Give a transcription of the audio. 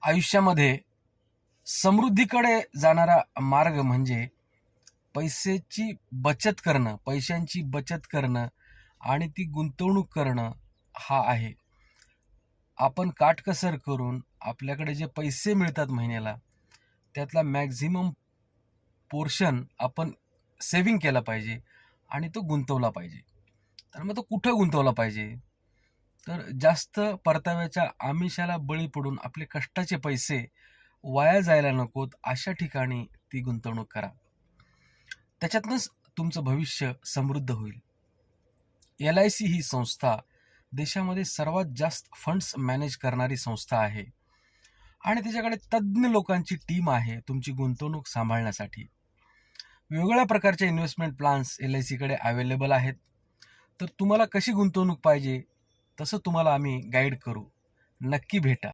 आयुष्यामध्ये समृद्धीकडे जाणारा मार्ग म्हणजे पैशांची बचत करणं आणि ती गुंतवणूक करणं हा आहे. आपण काटकसर करून आपल्याकडे जे पैसे मिळतात महिन्याला, त्यातला मॅक्झिमम पोर्शन आपण सेव्हिंग केला पाहिजे आणि तो गुंतवला पाहिजे. तर मग तो कुठं गुंतवला पाहिजे? तर जास्त परताव्याच्या आमिषाला बळी पडून आपले कष्टाचे पैसे वाया जायला नकोत, अशा ठिकाणी ती गुंतवणूक करा. त्याच्यातनंच तुमचं भविष्य समृद्ध होईल. LIC ही संस्था देशामध्ये सर्वात जास्त फंड्स मॅनेज करणारी संस्था आहे आणि त्याच्याकडे तज्ज्ञ लोकांची टीम आहे तुमची गुंतवणूक सांभाळण्यासाठी. वेगवेगळ्या प्रकारचे इन्व्हेस्टमेंट प्लॅन्स LIC कडे अवेलेबल आहेत. तर तुम्हाला कशी गुंतवणूक पाहिजे तसं तुम्हाला आम्ही गाईड करू. नक्की भेटा.